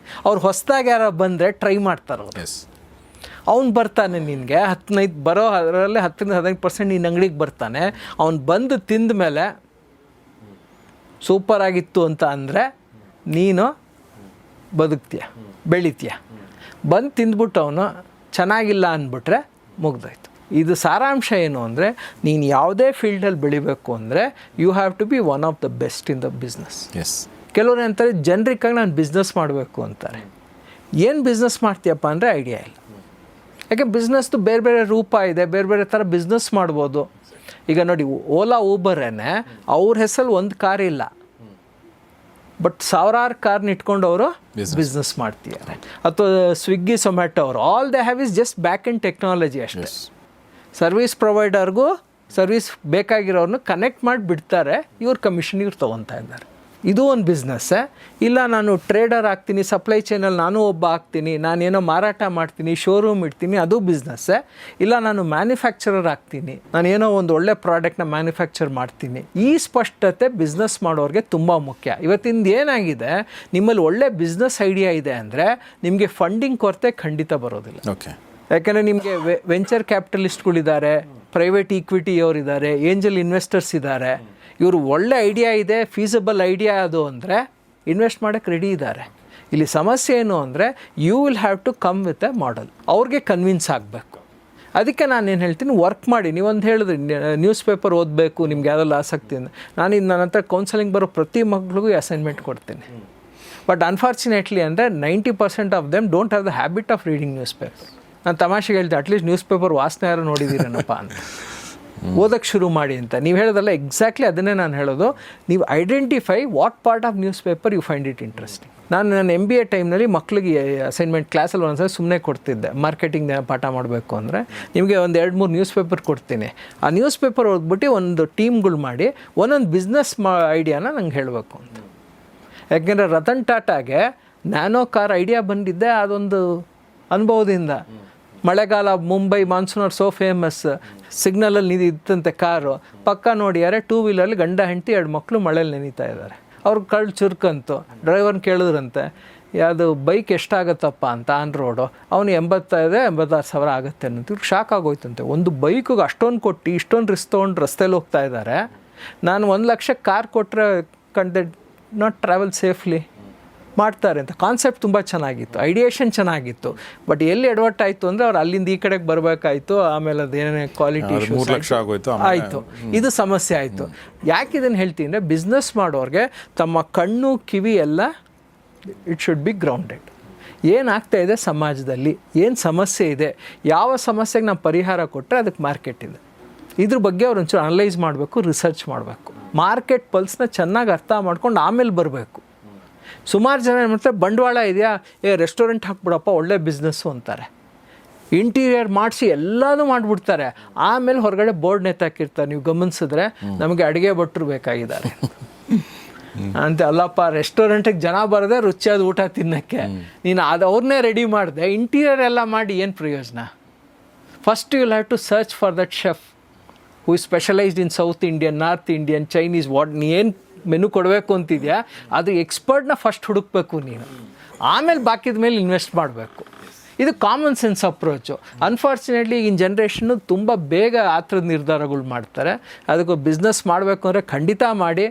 Speaker 2: ಅವ್ರು ಹೊಸದಾಗಿ ಯಾರೋ ಬಂದರೆ ಟ್ರೈ ಮಾಡ್ತಾರೆ ಅವರು. ಅವ್ನು ಬರ್ತಾನೆ, ನಿನಗೆ 15 ಬರೋ ಅದರಲ್ಲೇ 10-15% ನಿನ್ನ ಅಂಗಡಿಗೆ ಬರ್ತಾನೆ. ಅವ್ನು ಬಂದು ತಿಂದ ಮೇಲೆ ಸೂಪರ್ ಆಗಿತ್ತು ಅಂತ ಅಂದರೆ ನೀನು ಬದುಕ್ತೀಯ, ಬೆಳಿತೀಯ. ಬಂದು ತಿಂದ್ಬಿಟ್ಟು ಅವನು ಚೆನ್ನಾಗಿಲ್ಲ ಅಂದ್ಬಿಟ್ರೆ ಮುಗ್ದೋಯ್ತು. ಇದು ಸಾರಾಂಶ ಏನು ಅಂದರೆ, ನೀನು ಯಾವುದೇ ಫೀಲ್ಡಲ್ಲಿ ಬೆಳಿಬೇಕು ಅಂದರೆ you have to be one of the best in the business. ಕೆಲವರು ಅಂತಾರೆ ಜನರಿಗಾಗಿ ನಾನು ಬಿಸ್ನೆಸ್ ಮಾಡಬೇಕು ಅಂತಾರೆ. ಏನು ಬಿಸ್ನೆಸ್ ಮಾಡ್ತೀಯಪ್ಪ ಅಂದರೆ ಐಡಿಯಾ ಇಲ್ಲ. ಯಾಕೆ ಬಿಸ್ನೆಸ್ದು ಬೇರೆ ಬೇರೆ ರೂಪ ಇದೆ, ಬೇರೆ ಬೇರೆ ಥರ ಬಿಸ್ನೆಸ್ ಮಾಡ್ಬೋದು. ಈಗ ನೋಡಿ, ಓಲಾ ಊಬರೇನೆ ಅವ್ರ ಹೆಸರಲ್ಲಿ ಒಂದು ಕಾರ್ ಇಲ್ಲ, ಬಟ್ ಸಾವಿರಾರು ಕಾರ್ನ ಇಟ್ಕೊಂಡು ಅವರು ಬಿಸ್ನೆಸ್ ಮಾಡ್ತಿದ್ದಾರೆ. ಅಥವಾ ಸ್ವಿಗ್ಗಿ, ಝೊಮ್ಯಾಟೊ ಅವರು all they have is just back end technology ಅಷ್ಟೇ. ಸರ್ವಿಸ್ ಪ್ರೊವೈಡರ್ಗೂ ಸರ್ವಿಸ್ ಬೇಕಾಗಿರೋರನ್ನು ಕನೆಕ್ಟ್ ಮಾಡಿ ಬಿಡ್ತಾರೆ, ಇವ್ರ ಕಮಿಷನ್ ಇವ್ರು ತೊಗೊತಾ ಇದ್ದಾರೆ. ಇದು ಒಂದು ಬಿಸ್ನೆಸ್ಸೇ. ಇಲ್ಲ ನಾನು ಟ್ರೇಡರ್ ಆಗ್ತೀನಿ, ಸಪ್ಲೈ ಚೈನಲ್ಲಿ ನಾನು ಒಬ್ಬ ಆಗ್ತೀನಿ, ನಾನೇನೋ ಮಾರಾಟ ಮಾಡ್ತೀನಿ, ಶೋರೂಮ್ ಇಡ್ತೀನಿ, ಅದು ಬಿಸ್ನೆಸ್ಸೇ. ಇಲ್ಲ ನಾನು ಮ್ಯಾನುಫ್ಯಾಕ್ಚರರ್ ಆಗ್ತೀನಿ, ನಾನೇನೋ ಒಂದು ಒಳ್ಳೆ ಪ್ರಾಡಕ್ಟ್ನ ಮ್ಯಾನುಫ್ಯಾಕ್ಚರ್ ಮಾಡ್ತೀನಿ. ಈ ಸ್ಪಷ್ಟತೆ ಬಿಸ್ನೆಸ್ ಮಾಡೋರಿಗೆ ತುಂಬ ಮುಖ್ಯ. ಇವತ್ತಿಂದ ಏನಾಗಿದೆ, ನಿಮ್ಮಲ್ಲಿ ಒಳ್ಳೆ ಬಿಸ್ನೆಸ್ ಐಡಿಯಾ ಇದೆ ಅಂದರೆ ನಿಮಗೆ ಫಂಡಿಂಗ್ ಕೊರತೆ ಖಂಡಿತ ಬರೋದಿಲ್ಲ. ಯಾಕೆಂದರೆ ನಿಮಗೆ ವೆಂಚರ್ ಕ್ಯಾಪಿಟಲಿಸ್ಟ್ಗಳಿದ್ದಾರೆ, ಪ್ರೈವೇಟ್ ಈಕ್ವಿಟಿ ಅವರಿದ್ದಾರೆ, ಏಂಜಲ್ ಇನ್ವೆಸ್ಟರ್ಸ್ ಇದ್ದಾರೆ. ಇವರು ಒಳ್ಳೆ ಐಡಿಯಾ ಇದೆ, ಫೀಸಿಬಲ್ ಐಡಿಯಾ ಅದು ಅಂದರೆ ಇನ್ವೆಸ್ಟ್ ಮಾಡೋಕ್ಕೆ ರೆಡಿ ಇದ್ದಾರೆ. ಇಲ್ಲಿ ಸಮಸ್ಯೆ ಏನು ಅಂದರೆ you will have to come with a model. ಅವ್ರಿಗೆ ಕನ್ವಿನ್ಸ್ ಆಗಬೇಕು. ಅದಕ್ಕೆ ನಾನೇನು ಹೇಳ್ತೀನಿ, ವರ್ಕ್ ಮಾಡಿ. ನೀವೊಂದು ಹೇಳಿದ್ರಿ ನ್ಯೂಸ್ ಪೇಪರ್ ಓದಬೇಕು, ನಿಮ್ಗೆ ಯಾವುದೆಲ್ಲ ಆಸಕ್ತಿ ಅಂದರೆ, ನನ್ನ ಹತ್ರ ಕೌನ್ಸಲಿಂಗ್ ಬರೋ ಪ್ರತಿ ಮಗಳಿಗೂ ಅಸೈನ್ಮೆಂಟ್ ಕೊಡ್ತೀನಿ. ಬಟ್ ಅನ್ಫಾರ್ಚುನೇಟ್ಲಿ ಅಂದರೆ 90% of them don't have the habit of reading news paper. ನಾನು ತಮಾಷೆಗೆ ಹೇಳ್ತೆ, ಅಟ್ಲೀಸ್ಟ್ ನ್ಯೂಸ್ ಪೇಪರ್ ವಾಸನೆ ಯಾರು ನೋಡಿದ್ದೀರೇನಪ್ಪ ಅಂತ. ಓದೋಕ್ಕೆ ಶುರು ಮಾಡಿ ಅಂತ ನೀವು ಹೇಳೋದಲ್ಲ, ಎಕ್ಸಾಕ್ಟ್ಲಿ ಅದನ್ನೇ ನಾನು ಹೇಳೋದು. ನೀವು identify what part of newspaper you find it interesting. ನಾನು ನನ್ನ MBA ಟೈಮ್ನಲ್ಲಿ ಮಕ್ಕಳಿಗೆ ಅಸೈನ್ಮೆಂಟ್ ಕ್ಲಾಸಲ್ಲಿ ಒಂದ್ಸಲ ಸುಮ್ಮನೆ ಕೊಡ್ತಿದ್ದೆ. ಮಾರ್ಕೆಟಿಂಗ್ ಪಾಠ ಮಾಡಬೇಕು ಅಂದರೆ ನಿಮಗೆ ಒಂದು 2-3 ನ್ಯೂಸ್ ಪೇಪರ್ ಕೊಡ್ತೀನಿ. ಆ ನ್ಯೂಸ್ ಪೇಪರ್ ಓದ್ಬಿಟ್ಟು ಒಂದು ಟೀಮ್ಗಳು ಮಾಡಿ ಒಂದೊಂದು ಬಿಸ್ನೆಸ್ ಐಡಿಯಾನ ನಂಗೆ ಹೇಳಬೇಕು ಅಂತ. ಯಾಕೆಂದರೆ ರತನ್ ಟಾಟಾಗೆ ನ್ಯಾನೋ ಕಾರ್ ಐಡಿಯಾ ಬಂದಿದ್ದೆ ಅದೊಂದು ಅನುಭವದಿಂದ. ಮಳೆಗಾಲ ಮುಂಬೈ ಮಾನ್ಸೂನ್ ಸೋ ಫೇಮಸ್, ಸಿಗ್ನಲಲ್ಲಿ ಇತ್ತಂತೆ ಕಾರು, ಪಕ್ಕ ನೋಡಿಯಾರೆ 2 ವೀಲರಲ್ಲಿ ಗಂಡ ಹೆಂಡತಿ 2 ಮಕ್ಕಳು ಮಳೇಲಿ ನೆನೀತಾ ಇದ್ದಾರೆ. ಅವ್ರು ಕಳ್ಳು ಚುರುಕಂತು, ಡ್ರೈವರ್ನ ಕೇಳಿದ್ರಂತೆ ಯಾವುದು ಬೈಕ್ ಎಷ್ಟಾಗತ್ತಪ್ಪ ಅಂತ ಆನ್ ರೋಡು, ಅವನು 86,000 ಆಗುತ್ತೆ ಅನ್ನೋದು. ಇವ್ರಿಗೆ ಶಾಕ್ ಆಗೋಯ್ತಂತೆ, ಒಂದು ಬೈಕಿಗೆ ಅಷ್ಟೊಂದು ಕೊಟ್ಟು ಇಷ್ಟೊಂದು ರಿಸ್ಕ್ ತೊಗೊಂಡು ರಸ್ತೆಯಲ್ಲಿ ಹೋಗ್ತಾ ಇದ್ದಾರೆ, ನಾನು 1 ಲಕ್ಷ ಕಾರ್ ಕೊಟ್ಟರೆ ಕಂಡೆ ನಾಟ್ ಟ್ರಾವೆಲ್ ಸೇಫ್ಲಿ ಮಾಡ್ತಾರೆ ಅಂತ. ಕಾನ್ಸೆಪ್ಟ್ ತುಂಬ ಚೆನ್ನಾಗಿತ್ತು, ಐಡಿಯೇಷನ್ ಚೆನ್ನಾಗಿತ್ತು. ಬಟ್ ಎಲ್ಲಿ ಎಡವಟ್ ಆಯಿತು ಅಂದರೆ ಅವ್ರು ಅಲ್ಲಿಂದ ಈ ಕಡೆಗೆ ಬರಬೇಕಾಯ್ತು, ಆಮೇಲೆ ಅದೇನೇ ಕ್ವಾಲಿಟಿ
Speaker 1: $3 ಲಕ್ಷ
Speaker 2: ಆಯಿತು, ಇದು ಸಮಸ್ಯೆ ಆಯಿತು. ಯಾಕೆ ಇದನ್ನು ಹೇಳ್ತೀನಿ ಅಂದರೆ ಬಿಸ್ನೆಸ್ ಮಾಡೋರಿಗೆ ತಮ್ಮ ಕಣ್ಣು ಕಿವಿ ಎಲ್ಲ ಇಟ್ ಶುಡ್ ಬಿ ಗ್ರೌಂಡೆಡ್. ಏನಾಗ್ತಾ ಇದೆ ಸಮಾಜದಲ್ಲಿ, ಏನು ಸಮಸ್ಯೆ ಇದೆ, ಯಾವ ಸಮಸ್ಯೆಗೆ ನಾವು ಪರಿಹಾರ ಕೊಟ್ಟರೆ ಅದಕ್ಕೆ ಮಾರ್ಕೆಟ್ ಇದೆ, ಇದ್ರ ಬಗ್ಗೆ ಅವ್ರು ಒಂಚೂರು ಅನಲೈಸ್ ಮಾಡಬೇಕು, ರಿಸರ್ಚ್ ಮಾಡಬೇಕು, ಮಾರ್ಕೆಟ್ ಪಲ್ಸ್ನ ಚೆನ್ನಾಗಿ ಅರ್ಥ ಮಾಡ್ಕೊಂಡು ಆಮೇಲೆ ಬರಬೇಕು. ಸುಮಾರು ಜನ ಏನು ಮಾಡ್ತಾರೆ, ಬಂಡವಾಳ ಇದೆಯಾ, ರೆಸ್ಟೋರೆಂಟ್ ಹಾಕ್ಬಿಡಪ್ಪ ಒಳ್ಳೆ ಬಿಸ್ನೆಸ್ಸು ಅಂತಾರೆ, ಇಂಟೀರಿಯರ್ ಮಾಡಿಸಿ ಎಲ್ಲನೂ ಮಾಡಿಬಿಡ್ತಾರೆ, ಆಮೇಲೆ ಹೊರಗಡೆ ಬೋರ್ಡ್ ನೇತಾಕಿರ್ತಾರೆ. ನೀವು ಗಮನಿಸಿದ್ರೆ ನಮಗೆ ಅಡುಗೆ ಭಟ್ರು ಬೇಕಾಗಿದ್ದಾರೆ ಅಂತ. ಅಲ್ಲಪ್ಪ, ರೆಸ್ಟೋರೆಂಟಿಗೆ ಜನ ಬರದೆ ರುಚಿಯಾದ ಊಟ ತಿನ್ನೋಕ್ಕೆ ನೀನು ಅವ್ರನ್ನೇ ರೆಡಿ ಮಾಡಿದೆ, ಇಂಟೀರಿಯರ್ ಎಲ್ಲ ಮಾಡಿ ಏನು ಪ್ರಯೋಜನ? First you will have to search for that chef who is specialized in South Indian, North Indian, Chinese, what ನೀ ಏನು ಮೆನು ಕೊಡಬೇಕು ಅಂತಿದೆಯಾ ಅದು ಎಕ್ಸ್ಪರ್ಟ್ನ ಫಸ್ಟ್ ಹುಡುಕ್ಬೇಕು ನೀನು, ಆಮೇಲೆ ಬಾಕಿದ ಮೇಲೆ ಇನ್ವೆಸ್ಟ್ ಮಾಡಬೇಕು. ಇದು ಕಾಮನ್ ಸೆನ್ಸ್ ಅಪ್ರೋಚು. ಅನ್ಫಾರ್ಚುನೇಟ್ಲಿ ಈಗಿನ ಜನ್ರೇಷನ್ನು ತುಂಬ ಬೇಗ ಆ ಥರದ ನಿರ್ಧಾರಗಳು ಮಾಡ್ತಾರೆ. ಅದಕ್ಕೆ ಬಿಸ್ನೆಸ್ ಮಾಡಬೇಕು ಅಂದರೆ ಖಂಡಿತ ಮಾಡಿ,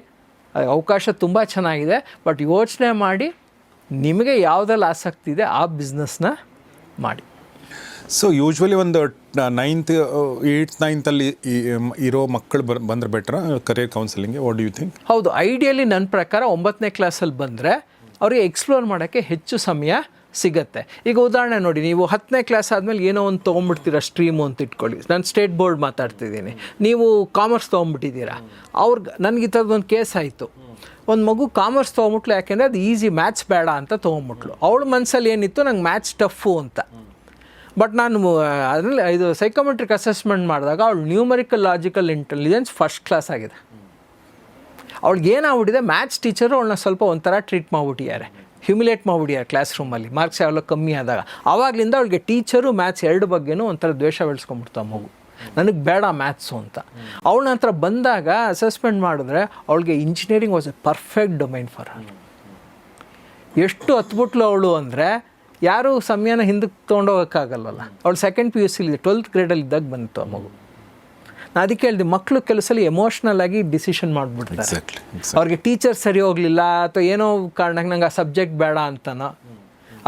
Speaker 2: ಅವಕಾಶ ತುಂಬ ಚೆನ್ನಾಗಿದೆ. ಬಟ್ ಯೋಚನೆ ಮಾಡಿ ನಿಮಗೆ ಯಾವುದಲ್ಲಿ ಆಸಕ್ತಿ ಇದೆ ಆ ಬಿಸ್ನೆಸ್ನ ಮಾಡಿ.
Speaker 1: ಸೊ ಯೂಶ್ವಲಿ ಒಂದು 9th 8th 9th ಅಲ್ಲಿ ಇರೋ ಮಕ್ಕಳು ಬಂದರೆ ಬೆಟ್ರ ಕರಿಯರ್ ಕೌನ್ಸಿಲಿಂಗ್ಗೆ? What do you think?
Speaker 2: ಹೌದು, ಐಡಿಯಲಿ ನನ್ನ ಪ್ರಕಾರ 9ನೇ ಕ್ಲಾಸಲ್ಲಿ ಬಂದರೆ ಅವರಿಗೆ ಎಕ್ಸ್ಪ್ಲೋರ್ ಮಾಡೋಕ್ಕೆ ಹೆಚ್ಚು ಸಮಯ ಸಿಗತ್ತೆ. ಈಗ ಉದಾಹರಣೆ ನೋಡಿ, ನೀವು 10ನೇ ಕ್ಲಾಸ್ ಆದಮೇಲೆ ಏನೋ ಒಂದು ತೊಗೊಂಡ್ಬಿಡ್ತೀರಾ ಸ್ಟ್ರೀಮು ಅಂತ ಇಟ್ಕೊಳ್ಳಿ. ನಾನು ಸ್ಟೇಟ್ ಬೋರ್ಡ್ ಮಾತಾಡ್ತಿದ್ದೀನಿ, ನೀವು ಕಾಮರ್ಸ್ ತೊಗೊಂಡ್ಬಿಟ್ಟಿದ್ದೀರಾ. ನನಗೆ ಈ ಥರದ್ದೊಂದು ಕೇಸ್ ಆಯಿತು. ಒಂದು ಮಗು ಕಾಮರ್ಸ್ ತೊಗೊಂಬಿಟ್ಲು, ಯಾಕೆಂದರೆ ಅದು ಈಸಿ, ಮ್ಯಾಥ್ಸ್ ಬೇಡ ಅಂತ ತೊಗೊಂಬಿಟ್ಲು. ಅವಳ ಮನಸ್ಸಲ್ಲಿ ಏನಿತ್ತು, ನಂಗೆ ಮ್ಯಾಥ್ಸ್ ಟಫು ಅಂತ. ಬಟ್ ನಾನು ಅದರಲ್ಲಿ ಇದು ಸೈಕೋಮೆಟ್ರಿಕ್ ಅಸೆಸ್ಮೆಂಟ್ ಮಾಡಿದಾಗ ಅವಳು numerical logical intelligence first class ಆಗಿದೆ. ಅವಳಿಗೆ ಏನಾಗ್ಬಿಟ್ಟಿದೆ, ಮ್ಯಾಥ್ಸ್ ಟೀಚರು ಅವಳನ್ನ ಸ್ವಲ್ಪ ಒಂಥರ ಟ್ರೀಟ್ ಮಾಡಿಬಿಟ್ಟಿದ್ದಾರೆ, ಹ್ಯೂಮಿಲೇಟ್ ಮಾಡಿಬಿಟ್ಟಿದ್ದಾರೆ ಕ್ಲಾಸ್ ರೂಮಲ್ಲಿ, ಮಾರ್ಕ್ಸ್ ಯಾವಾಗಲೂ ಕಮ್ಮಿ ಆದಾಗ. ಆವಾಗಲಿಂದ ಅವಳಿಗೆ ಟೀಚರು ಮ್ಯಾಥ್ಸ್ 2 ಬಗ್ಗೆನೂ ಒಂಥರ ದ್ವೇಷ ಬೆಳೆಸ್ಕೊಂಡ್ಬಿಡ್ತಾವೆ ಮಗು, ನನಗೆ ಬೇಡ ಮ್ಯಾಥ್ಸು ಅಂತ. ಅವಳ ನಂತರ ಬಂದಾಗ ಅಸೆಸ್ಮೆಂಟ್ ಮಾಡಿದ್ರೆ ಅವಳಿಗೆ engineering was A perfect domain for her. ಎಷ್ಟು ಹತ್ಬಿಟ್ಲು ಅವಳು ಅಂದರೆ ಯಾರೂ ಸಮಯನ ಹಿಂದಕ್ಕೆ ತೊಗೊಂಡೋಗೋಕ್ಕಾಗಲ್ವಲ್ಲ. ಅವಳು 2nd PUC 12th ಗ್ರೇಡಲ್ಲಿ ಇದ್ದಾಗ ಬಂತು ಆ ಮಗು. ನಾನು ಅದಕ್ಕೆ ಹೇಳಿದೆ, ಮಕ್ಕಳು ಕೆಲಸಲ್ಲಿ ಎಮೋಷ್ನಲ್ ಆಗಿ ಡಿಸಿಷನ್ ಮಾಡಿಬಿಡ್ತಾರೆ. ಅವ್ರಿಗೆ ಟೀಚರ್ ಸರಿ ಹೋಗಲಿಲ್ಲ ಅಥವಾ ಏನೋ ಕಾರಣಕ್ಕೆ ನಂಗೆ ಆ ಸಬ್ಜೆಕ್ಟ್ ಬೇಡ ಅಂತನೋ.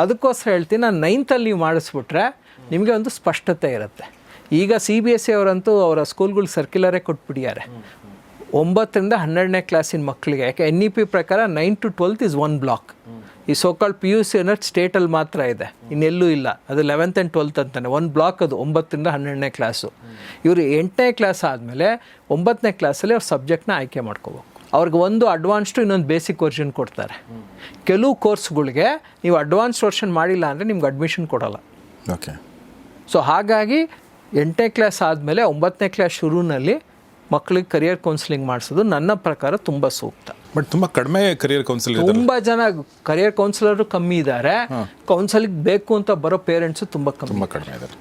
Speaker 2: ಅದಕ್ಕೋಸ್ಕರ ಹೇಳ್ತೀನಿ, ನಾನು 9th ಅಲ್ಲಿ ನೀವು ಮಾಡಿಸ್ಬಿಟ್ರೆ ನಿಮಗೆ ಒಂದು ಸ್ಪಷ್ಟತೆ ಇರುತ್ತೆ. ಈಗ CBSE ಅವರಂತೂ ಅವರ ಸ್ಕೂಲ್ಗಳು ಸರ್ಕ್ಯುಲರೇ ಕೊಟ್ಬಿಟ್ಟಿದ್ದಾರೆ 9ರಿಂದ 12ನೇ ಕ್ಲಾಸಿನ ಮಕ್ಕಳಿಗೆ. ಯಾಕೆ NEP ಪ್ರಕಾರ 9 to 12th ಇಸ್ 1 ಬ್ಲಾಕ್. ಈ ಸೋಕಾಲ್ಡ್ PUC ಅನ್ನೋದು ಸ್ಟೇಟಲ್ಲಿ ಮಾತ್ರ ಇದೆ, ಇನ್ನೆಲ್ಲೂ ಇಲ್ಲ. ಅದು 11th and 12th ಅಂತಾನೆ 1 ಬ್ಲಾಕ್, ಅದು 9ರಿಂದ 12ನೇ ಕ್ಲಾಸು. ಇವರು 8ನೇ ಕ್ಲಾಸ್ ಆದಮೇಲೆ 9ನೇ ಕ್ಲಾಸಲ್ಲಿ ಅವ್ರ ಸಬ್ಜೆಕ್ಟ್ನ ಆಯ್ಕೆ ಮಾಡ್ಕೋಬೇಕು. ಅವ್ರಿಗೆ ಒಂದು ಅಡ್ವಾನ್ಸ್ಡು, ಇನ್ನೊಂದು ಬೇಸಿಕ್ ವರ್ಷನ್ ಕೊಡ್ತಾರೆ. ಕೆಲವು ಕೋರ್ಸ್ಗಳಿಗೆ ನೀವು ಅಡ್ವಾನ್ಸ್ ವರ್ಷನ್ ಮಾಡಿಲ್ಲ ಅಂದರೆ ನಿಮ್ಗೆ ಅಡ್ಮಿಷನ್ ಕೊಡೋಲ್ಲ.
Speaker 1: ಓಕೆ. ಸೊ
Speaker 2: ಹಾಗಾಗಿ 8ನೇ ಕ್ಲಾಸ್ ಆದಮೇಲೆ 9ನೇ ಕ್ಲಾಸ್ ಶುರುವಿನಲ್ಲಿ ಮಕ್ಕಳಿಗೆ ಕರಿಯರ್ ಕೌನ್ಸಿಲಿಂಗ್ ಮಾಡಿಸೋದು ನನ್ನ ಪ್ರಕಾರ ತುಂಬ ಸೂಕ್ತ.
Speaker 1: ಬಟ್ ತುಂಬ ಕಡಿಮೆ ಕರಿಯರ್ ಕೌನ್ಸಿಲರ್,
Speaker 2: ತುಂಬ ಜನ ಕರಿಯರ್ ಕೌನ್ಸಿಲರು ಕಮ್ಮಿ ಇದ್ದಾರೆ, ಕೌನ್ಸಿಲಿಂಗ್ ಬೇಕು ಅಂತ ಬರೋ ಪೇರೆಂಟ್ಸು ತುಂಬ ಕಡಿಮೆ
Speaker 1: ಇದ್ದಾರೆ.